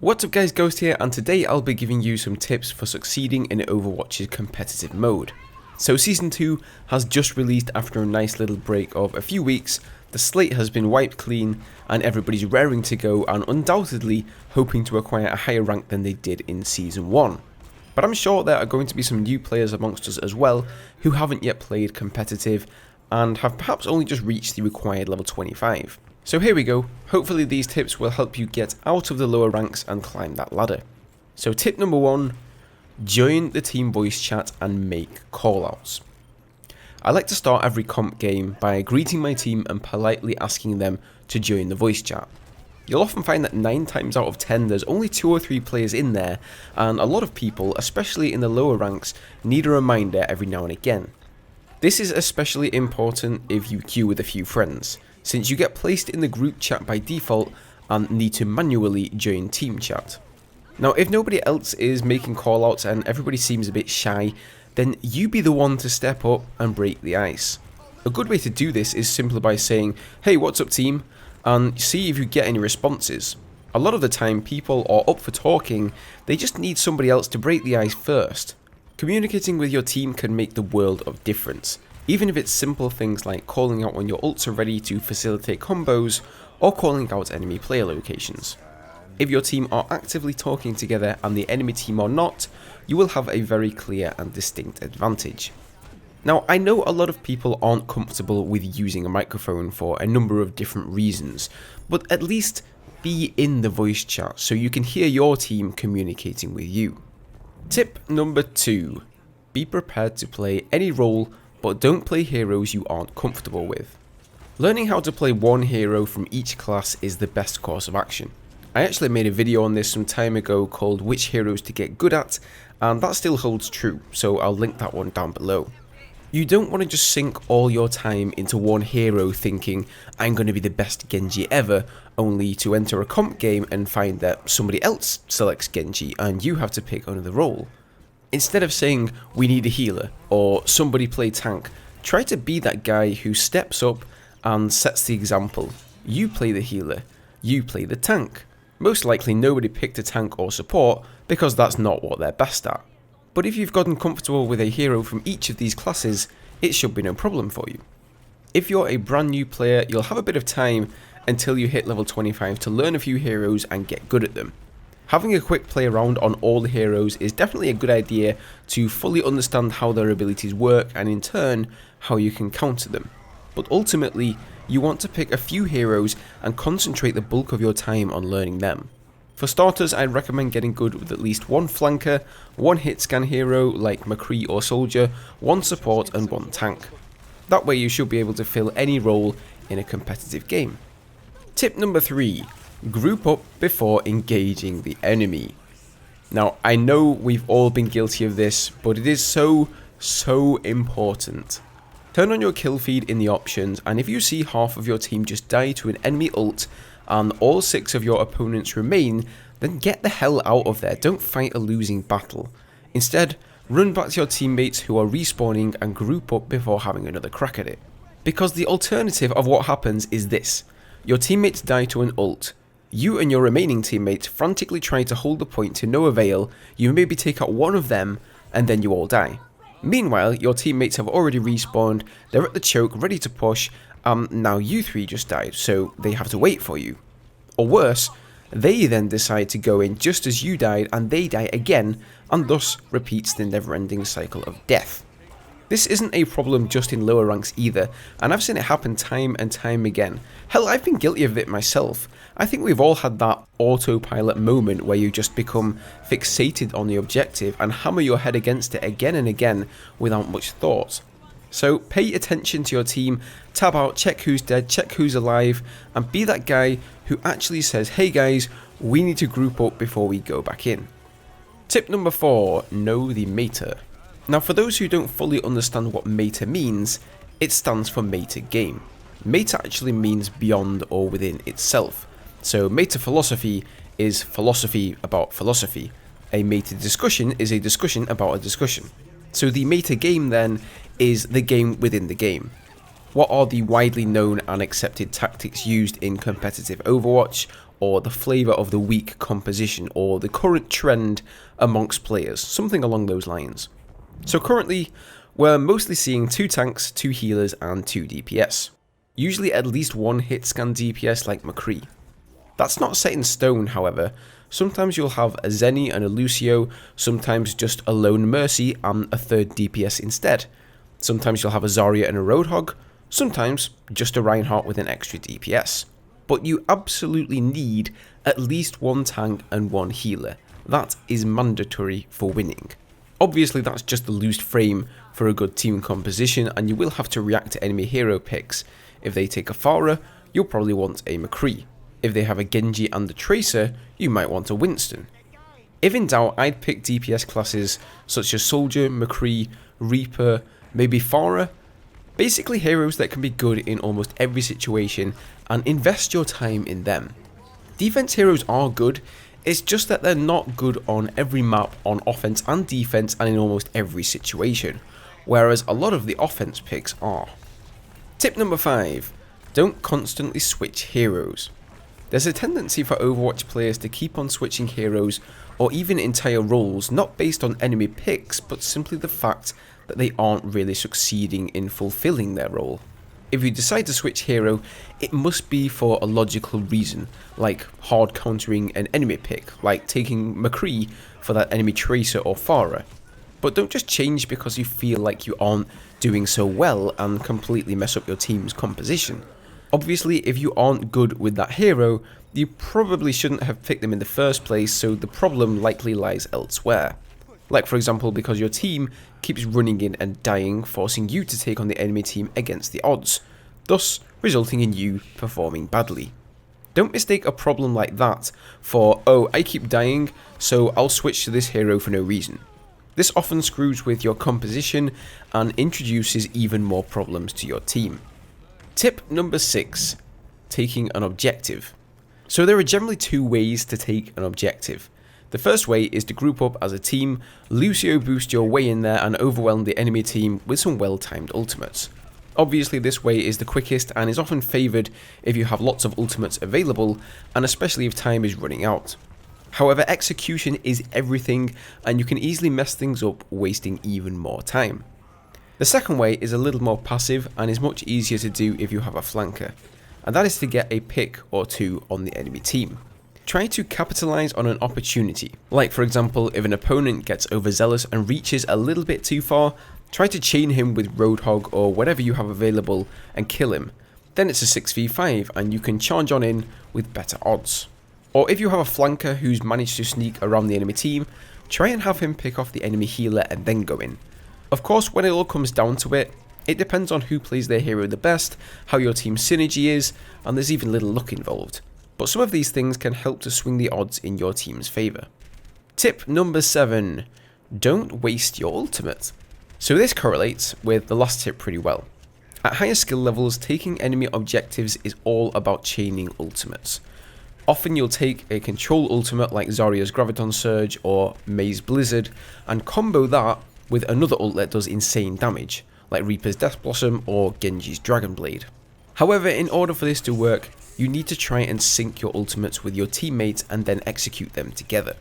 What's up guys, Ghost here, and today I'll be giving you some tips for succeeding in Overwatch's competitive mode. So Season 2 has just released after a nice little break of a few weeks. The slate has been wiped clean and everybody's raring to go and undoubtedly hoping to acquire a higher rank than they did in Season 1. But I'm sure there are going to be some new players amongst us as well who haven't yet played competitive and have perhaps only just reached the required level 25. So here we go, hopefully these tips will help you get out of the lower ranks and climb that ladder. So tip number 1, join the team voice chat and make callouts. I like to start every comp game by greeting my team and politely asking them to join the voice chat. You'll often find that 9 times out of 10 there's only 2 or 3 players in there, and a lot of people, especially in the lower ranks, need a reminder every now and again. This is especially important if you queue with a few friends, since you get placed in the group chat by default and need to manually join team chat. Now if nobody else is making callouts and everybody seems a bit shy, then you be the one to step up and break the ice. A good way to do this is simply by saying, "Hey, what's up team?" and see if you get any responses. A lot of the time people are up for talking, they just need somebody else to break the ice first. Communicating with your team can make the world of difference, even if it's simple things like calling out when your ults are ready to facilitate combos or calling out enemy player locations. If your team are actively talking together and the enemy team are not, you will have a very clear and distinct advantage. Now, I know a lot of people aren't comfortable with using a microphone for a number of different reasons, but at least be in the voice chat so you can hear your team communicating with you. Tip number 2, be prepared to play any role, but don't play heroes you aren't comfortable with. Learning how to play one hero from each class is the best course of action. I actually made a video on this some time ago called Which Heroes to Get Good At, and that still holds true, so I'll link that one down below. You don't want to just sink all your time into one hero thinking, I'm going to be the best Genji ever, only to enter a comp game and find that somebody else selects Genji and you have to pick another role. Instead of saying, we need a healer, or somebody play tank, try to be that guy who steps up and sets the example. You play the healer, you play the tank. Most likely nobody picked a tank or support because that's not what they're best at. But if you've gotten comfortable with a hero from each of these classes, it should be no problem for you. If you're a brand new player, you'll have a bit of time until you hit level 25 to learn a few heroes and get good at them. Having a quick play around on all the heroes is definitely a good idea to fully understand how their abilities work and in turn, how you can counter them. But ultimately, you want to pick a few heroes and concentrate the bulk of your time on learning them. For starters, I'd recommend getting good with at least one flanker, one hit scan hero like McCree or Soldier, one support and one tank. That way you should be able to fill any role in a competitive game. Tip number 3. Group up before engaging the enemy. Now, I know we've all been guilty of this, but it is so important. Turn on your kill feed in the options, and if you see half of your team just die to an enemy ult and all 6 of your opponents remain, then get the hell out of there. Don't fight a losing battle. Instead, run back to your teammates who are respawning and group up before having another crack at it. Because the alternative of what happens is this: your teammates die to an ult, you and your remaining teammates frantically try to hold the point to no avail, you maybe take out one of them, and then you all die. Meanwhile, your teammates have already respawned, they're at the choke, ready to push, now you 3 just died, so they have to wait for you. Or worse, they then decide to go in just as you died, and they die again, and thus repeats the never-ending cycle of death. This isn't a problem just in lower ranks either, and I've seen it happen time and time again. Hell, I've been guilty of it myself. I think we've all had that autopilot moment where you just become fixated on the objective and hammer your head against it again and again without much thought. So pay attention to your team, tab out, check who's dead, check who's alive, and be that guy who actually says, hey guys, we need to group up before we go back in. Tip number 4, know the meta. Now for those who don't fully understand what meta means, it stands for meta game. Meta actually means beyond or within itself. So meta philosophy is philosophy about philosophy. A meta discussion is a discussion about a discussion. So the meta game then is the game within the game. What are the widely known and accepted tactics used in competitive Overwatch, or the flavour of the week composition, or the current trend amongst players, something along those lines. So currently, we're mostly seeing 2 tanks, 2 healers, and 2 DPS. Usually at least 1 hit scan DPS like McCree. That's not set in stone, however. Sometimes you'll have a Zenny and a Lucio, sometimes just a lone Mercy and a 3rd DPS instead. Sometimes you'll have a Zarya and a Roadhog, sometimes just a Reinhardt with an extra DPS. But you absolutely need at least 1 tank and 1 healer. That is mandatory for winning. Obviously that's just the loose frame for a good team composition, and you will have to react to enemy hero picks. If they take a Pharah, you'll probably want a McCree. If they have a Genji and a Tracer, you might want a Winston. If in doubt, I'd pick DPS classes such as Soldier, McCree, Reaper, maybe Pharah. Basically heroes that can be good in almost every situation, and invest your time in them. Defense heroes are good, it's just that they're not good on every map on offense and defense and in almost every situation, whereas a lot of the offense picks are. Tip number 5. Don't constantly switch heroes. There's a tendency for Overwatch players to keep on switching heroes or even entire roles, not based on enemy picks, but simply the fact that they aren't really succeeding in fulfilling their role. If you decide to switch hero, it must be for a logical reason, like hard countering an enemy pick, like taking McCree for that enemy Tracer or Pharah. But don't just change because you feel like you aren't doing so well and completely mess up your team's composition. Obviously, if you aren't good with that hero, you probably shouldn't have picked them in the first place, so the problem likely lies elsewhere. Like for example, because your team keeps running in and dying, forcing you to take on the enemy team against the odds, thus resulting in you performing badly. Don't mistake a problem like that for, oh, I keep dying, so I'll switch to this hero for no reason. This often screws with your composition and introduces even more problems to your team. Tip number 6. Taking an objective. So there are generally 2 ways to take an objective. The first way is to group up as a team, Lucio boost your way in there and overwhelm the enemy team with some well-timed ultimates. Obviously this way is the quickest and is often favoured if you have lots of ultimates available, and especially if time is running out. However, execution is everything, and you can easily mess things up, wasting even more time. The second way is a little more passive and is much easier to do if you have a flanker, and that is to get a pick or 2 on the enemy team. Try to capitalise on an opportunity, like for example if an opponent gets overzealous and reaches a little bit too far, try to chain him with Roadhog or whatever you have available and kill him. Then it's a 6v5 and you can charge on in with better odds. Or if you have a flanker who's managed to sneak around the enemy team, try and have him pick off the enemy healer and then go in. Of course, when it all comes down to it, it depends on who plays their hero the best, how your team's synergy is, and there's even little luck involved. But some of these things can help to swing the odds in your team's favour. Tip number 7. Don't waste your ultimate. So this correlates with the last tip pretty well. At higher skill levels, taking enemy objectives is all about chaining ultimates. Often you'll take a control ultimate like Zarya's Graviton Surge or Mei's Blizzard and combo that with another ult that does insane damage, like Reaper's Death Blossom or Genji's Dragon Blade. However, in order for this to work, you need to try and sync your ultimates with your teammates and then execute them together.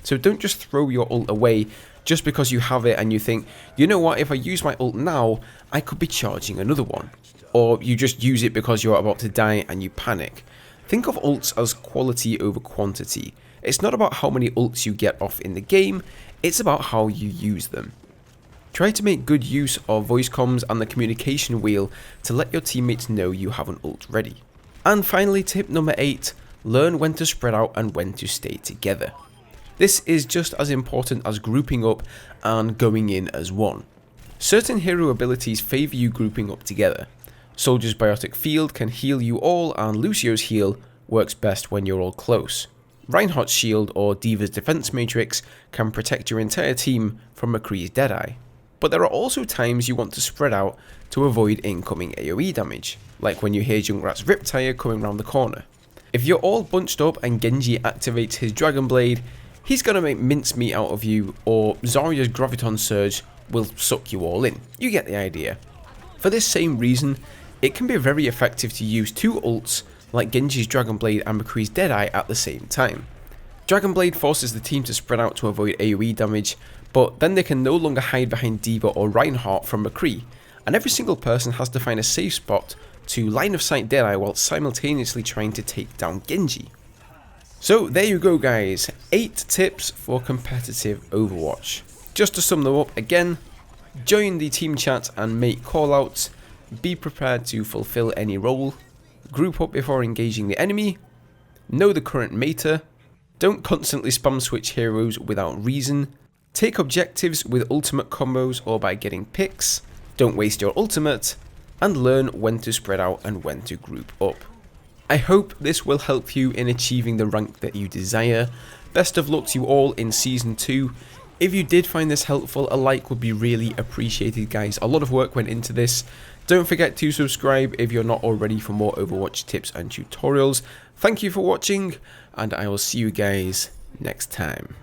So don't just throw your ult away just because you have it and you think, you know what, if I use my ult now, I could be charging another one. Or you just use it because you're about to die and you panic. Think of ults as quality over quantity. It's not about how many ults you get off in the game, it's about how you use them. Try to make good use of voice comms and the communication wheel to let your teammates know you have an ult ready. And finally, tip number 8, learn when to spread out and when to stay together. This is just as important as grouping up and going in as one. Certain hero abilities favour you grouping up together. Soldier's Biotic Field can heal you all, and Lucio's heal works best when you're all close. Reinhardt's Shield or Diva's Defense Matrix can protect your entire team from McCree's Deadeye. But there are also times you want to spread out to avoid incoming AoE damage, like when you hear Junkrat's Riptire coming round the corner. If you're all bunched up and Genji activates his Dragon Blade, he's gonna make mincemeat out of you, or Zarya's Graviton Surge will suck you all in. You get the idea. For this same reason, it can be very effective to use 2 ults like Genji's Dragon Blade and McCree's Deadeye at the same time. Dragon Blade forces the team to spread out to avoid AoE damage, but then they can no longer hide behind D.Va or Reinhardt from McCree, and every single person has to find a safe spot to line of sight Deadeye while simultaneously trying to take down Genji. So there you go guys, 8 tips for competitive Overwatch. Just to sum them up again, join the team chat and make callouts, be prepared to fulfill any role, group up before engaging the enemy, know the current meta, don't constantly spam switch heroes without reason, take objectives with ultimate combos or by getting picks, don't waste your ultimate, and learn when to spread out and when to group up. I hope this will help you in achieving the rank that you desire. Best of luck to you all in Season 2. If you did find this helpful, a like would be really appreciated guys. A lot of work went into this. Don't forget to subscribe if you're not already for more Overwatch tips and tutorials. Thank you for watching, and I will see you guys next time.